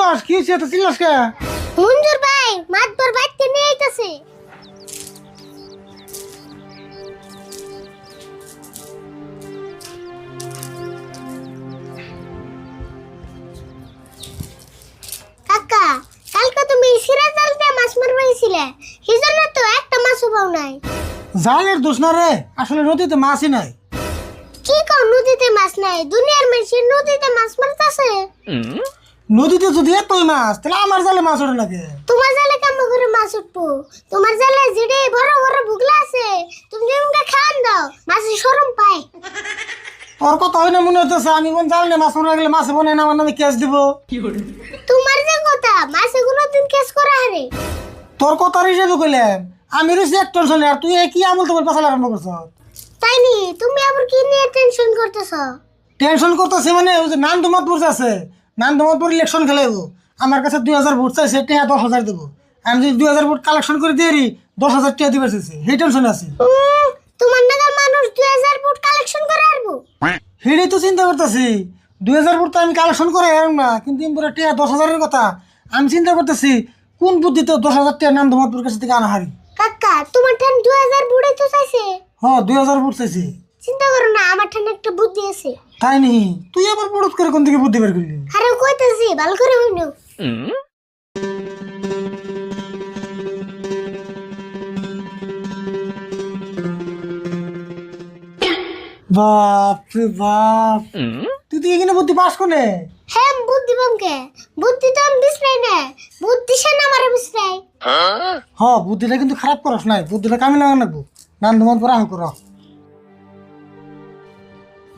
কস কি হইছে তো চিল্লাস কে? মঞ্জুর ভাই মাতবর বাইতে নিয়ে আইতাছে। কাকা কালকে তুমি সিরাজ জাল দিয়ে মাছ মারবা গেছিলে, সেজন্য তো একটা মাছও পাও নাই। জালের দোষ না রে, আসলে নদীতে মাছই নাই। কি কও নদীতে মাছ নাই? দুনিয়ার মানুষ নদীতে মাছ মারতাছে। নদীতে যদি এতই মাছ তাহলে আমার জালে মাছ ওঠে নাকি? তোমার জালে কেমন করে মাছ উঠবো? তোমার জালে যেটা বড় বড় বুগলা আছে, তুমি যেমনকে খান দাও মাছের শরম পায়। তোর কথা হয় না মনে হইতেছে আমি কোন জাল নিয়ে মাছ মারা গেলে মাছে বনে না আমার নামে কেস দিব। তোমার যে কথা মাছে কোনোদিন কেস করা হারে। তোর কথা হিসেবে কইলাম আমি রয়েছি এক টেনশনে, আর তুই কি আমল তোমার পাশাল আরম্ভ করছ? তাই নি তুমি আবার কি নিয়ে টেনশন করতেছ? টেনশন করতেছে মানে ওই যে নান্দমাতপুর আছে, নান্দমাতপুর ইলেকশন খেলাইব, আমার কাছে 2000 ভোট চাইছে, টেহা 10,000 দেবো। আমি যদি 2000 ভোট কালেকশন করে দিয়ে 10,000 টাকা দিবে চাইছে, সেই টেনশনে আছি। তোমার নাগাল মানুষ 2000 ভোট কালেকশন করে আসবো? সেটাই তো চিন্তা করতেছি, 2000 ভোট তো আমি কালেকশন করে আরম না, কিন্তু এমপুরে টেহা 10,000-এর কথা আমি চিন্তা করতেছি কোন বুদ্ধিতে 10,000 টাকা নান্দমাতপুর কাছে থেকে আনা হারি। কাকা তোমার ঠান 2000 ভোটই তো চাইছে। হ্যাঁ 2000 ভোট চাইছে। চিন্তা করো না, আমার ঠান একটা বুদ্ধি আছে। তাই নি? তুই আবার পড়ত করে কোন দিকে বুদ্ধি বের করলি? আরে কইতাছি ভালো করে হইনো। বাপ রে বাপ, তুই তো এখানে বুদ্ধি পাস কোনে? হ্যাঁ বুদ্ধি বামকে, বুদ্ধি তো আমি বিছরাই না, বুদ্ধি সে না আমারে বিছরাই। হ্যাঁ বুদ্ধিটা কিন্তু খারাপ করস নাই, বুদ্ধিটা কামে লাগা লাগবো। নান্দমান পরে আহ কর।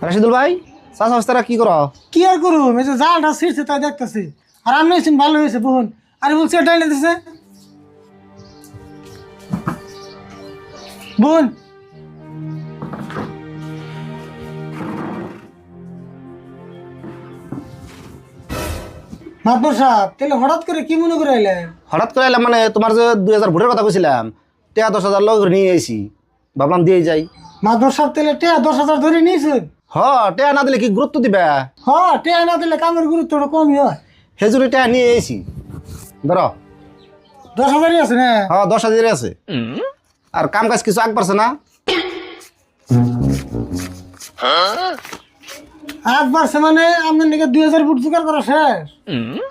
রাশিদুল ভাই চাষ অবস্থাটা কি করো? কি আর করুম, এই যে জালটা ছিঁড়ছে তাই দেখতেছি। আর আমি এসেছি ভালো হয়েছে বোন, আরে বলছি এটা এনে দিছে বোন। মাতবর সাহেব তাহলে হঠাৎ করে কি মনে করে আইলেন? হঠাৎ করে এলাম মানে তোমার যে 2000 ভোটের কথা কইছিলাম, টাকা 10,000 লগ করে নিয়ে এসি, ভাবলাম দিয়ে যাই। মাতবর সাহেব তাহলে টেয়া 10,000 ধরে নিয়েছেন? হ টাকা না দিলে কি গুরুত্ব দিবে? হ্যাঁ টেয়া না দিলে কামের গুরুত্বটা কমই হয়। হেজুরি টাকা নিয়ে এসি, ধরো 10,000-ই আছে না? হ্যাঁ 10,000 আছে। আর কাম কাজ কিছু আগ পারছে না? একবার সে মানে আপনার নাকি 2000 ফুট জোগাড় করা শেষ?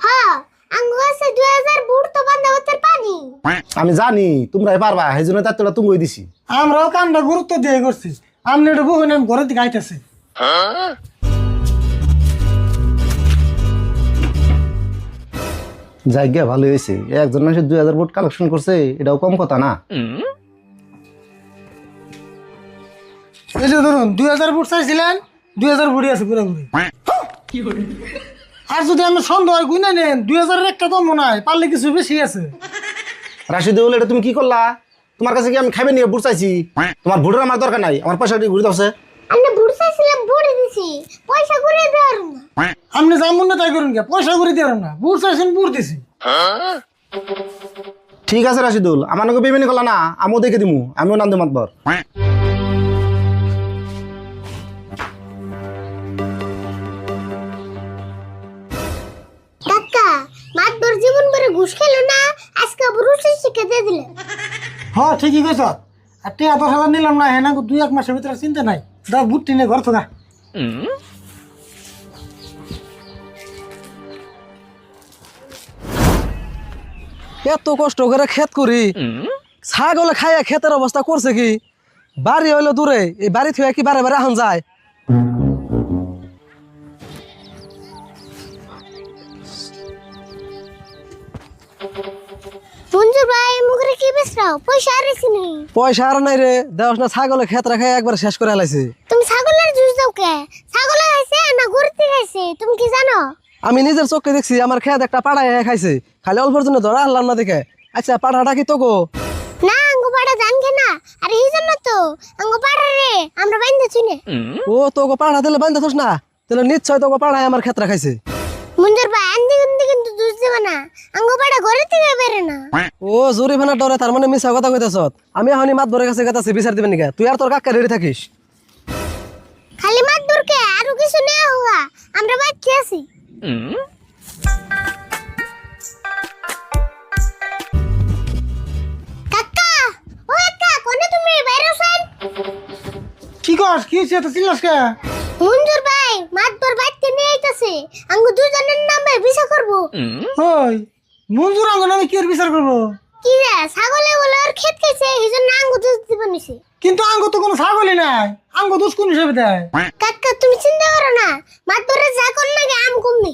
হ্যাঁ আঙ্গু আছে 2000 ভোট তো বান্ধা হতে পানি। আমি জানি তোমরাই পারবা, সেই জন্য তার তুমি দিছি। আমরাও কামটা গুরুত্ব দিয়ে করছি। আপনি এটা বহু নাম ঘরের দিকে আইতেছে। জায়গা ভালো হয়েছে, একজন মানুষের 2000 ভোট কালেকশন করছে, এটাও কম কথা না। এই যে ধরুন 2000 ফুট চাইছিলেন, 2000 ফুটই আছে পুরোপুরি। আর যদি আমি সন্দেহ হয় গুনে নেন 2000-এর একটা তো মনে হয় পারলে কিছু বেশি আছে। রাশিদুল এটা তুমি কি করলা? তোমার কাছে কি আমি খাইবে নিয়ে ভোট চাইছি? তোমার ভোটের আমার দরকার নাই, আমার পয়সা ঘুরে দাও। আমি ভোট চাইছিলাম ভোট দিছি, পয়সা করে দেওয়ার না। আপনি যা মনে তাই করুন, কে পয়সা করে দিয়ে না, বুট চাইছেন বুট দিছি। ঠিক আছে রাশিদুল, আমার নাকি বেমেনি করলা না, আমিও দেখে দিমু, আমিও নাম দেব মাতবর। কাকা মাতবর জীবন ভরে ঘুষ খেলো না, আজকে বুরুষ শিখে দিয়ে দিলেন। হ্যাঁ ঠিকই কইছ। আর টিয়া 10,000 নিলাম না, হ্যাঁ না 2-1 মাসের ভিতরে চিন্তা নাই। দাও বুট টিনে ঘর থাকা। এত কষ্ট করে ক্ষেত করি, ছাগলে খাইয়া ক্ষেতের অবস্থা করছে কি? বাড়ি হইলো দূরে, এই বাড়ি থেকে কি বারে বারে এখন যায়? মঞ্জুর ভাই মুখে কি বেসরাও, পয়সা আর এসে নেই। পয়সা আর নাই রে, দেওস না ছাগলে ক্ষেত রাখে একবার শেষ করে লাইছে। তুমি ছাগলের জুস দাও কে? ছাগলে খাইছে না গরুতে খাইছে তুমি কি জানো? আমি নিজের চোখে দেখছি আমার ক্ষেত একটা পাড়ায় খাইছে, খালি অল্পের জন্য ধরা আনলাম না দেখে। আচ্ছা পাড়াটা কি তো গো? না আঙ্গু পাড়া জান না, আরে এই জন্য তো আঙ্গু পাড়া রে আমরা বাইন্দা চিনে। ও তো গো পাড়া দিলে বান্ধা থস না, তাহলে নিশ্চয় তো গো পাড়ায় আমার ক্ষেত রাখাইছে। মঞ্জুর ভাই আন্দি গুন্দি কিন্তু জুস দেবে না, আঙ্গু পাড়া ঘরে থেকে বেরে না। ও জোরে ফেনার ডরে তার মানে মিছা কথা কইতেছ। আমি এখনই মাতবরের কাছে গেতাছি বিচার দিবেন নিকা, তুই আর তোর কাকা রেডি থাকিস। খালি মাতবরকে আরো কিছু নেওয়া হোগা, আমরা বাচ্চা আছি। চিল্লাস কি হয়েছে? এত চিল্লাস কে? মঞ্জুর ভাই মাতবর বাইতে নিয়ে আইতাছে আঙ্গু দুজনের নামে বিচার করব। ওই মঞ্জুর আঙ্গ নামে কি এর বিচার করবো? কি রে ছাগলে বলে ওর ক্ষেত খাইছে এইজন্য আঙ্গু দুধ দিব নিছে। কিন্তু আঙ্গ তো কোনো ছাগলই নাই, আঙ্গ দোষ কোন হিসেবে দেয়? কাকা তুমি চিন্তা করো না, মাতবরে যা কোন লাগে আম কমবে।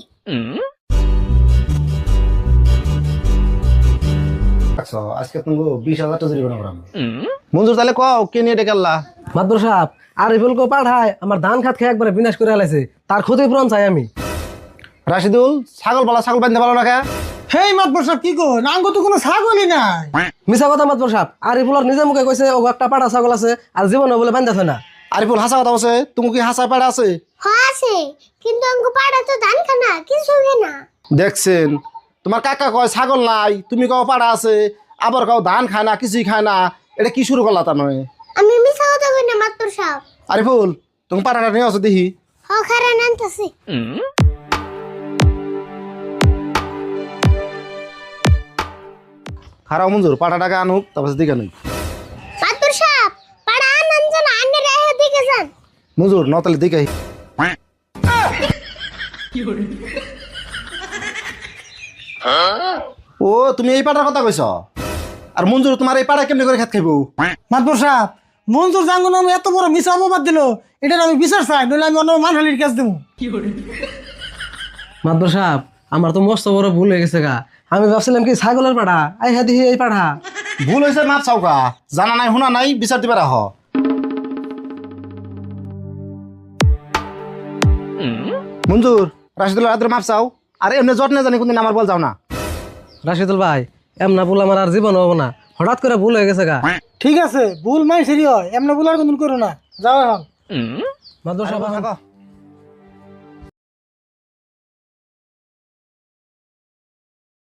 আচ্ছা, আজকে তুমি 20,000 টাকা জরিমানা করাম। মঞ্জুর তাহলে কও কে নিয়ে ডেকে আল্লাহ? মাতবর সাহেব আরিফুলকে পাঠায় আমার ধান খাত খেয়ে একবারে বিনাশ করে আলাইছে, তার ক্ষতিপূরণ চাই আমি। রাশিদুল ছাগল বাঁধতে পারো না কে? হেই মাতবর সাহেব কি কো? আঙ্গ তো কোনো ছাগলই নাই। মিছা কথা মাতবর সাহেব, আরিফুল নিজে মুখে কইছে ও একটা পাড়া ছাগল আছে আর জীবনে বলে বান্ধা না। আরিফুল হাসা কথা বলছে, তুমি কি হাসা পাড়া আছে? আছে কিন্তু আঙ্গু পাড়া তো ধান খানা কিছু না। দেখছেন তোমার কাকা কয় ছাগল নাই, তুমি কও পাড়া আছে, আবার কও ধান খায় না, কিছুই খায় না। এটা কি শুরু করলা তা নয়? আমি মিছা কথা কই না মাতবর সাহেব। আরিফুল তুমি পাড়াটা নিয়ে আসো দেখি। হ খারা নানতাছি। খারাপ মঞ্জুর পাড়াটাকে আনুক, তারপর দিকে আনুক। মাতবর সাহেব পাড়া আনন জানা আন্নে রাহে দিকে যান। মঞ্জুর নতালে দিকে আই। ও তুমি এই পাড়ার কথা কইছ? আর মঞ্জুর তোমার এই পাড়া কেমনি করে খেত খাইবো? মাতবর সাহেব মঞ্জুর জাঙ্গ নামে এত বড় মিছা অপবাদ দিল, এটার আমি বিচার চাই, নইলে আমি অন্য মানহানির কাজ দেবো। মাতবর সাহেব আমার তো মস্ত বড় ভুল হয়ে গেছে গা, আমি ভাবছিলাম কি ছাগলের পাড়া, আই হ্যাঁ দেখি এই পাড়া। ভুল হয়েছে মাপ চাওকা, জানা নাই শুনা নাই, বিচার দিবে রাহ। মঞ্জুর রাশিদুল হাতের মাপ চাও, আর এমনি জট না জানি কোনদিন আমার বল যাও না। রাশিদুল ভাই এমনা ভুল আমার আর জীবন হবো না, হঠাৎ করে ভুল হয়ে গেছে গা। ঠিক আছে ভুল মাই সেরি হয়, এমনি ভুল আর কোনদিন করো না। যাও এখন। মাতবর সাহেব থাকো।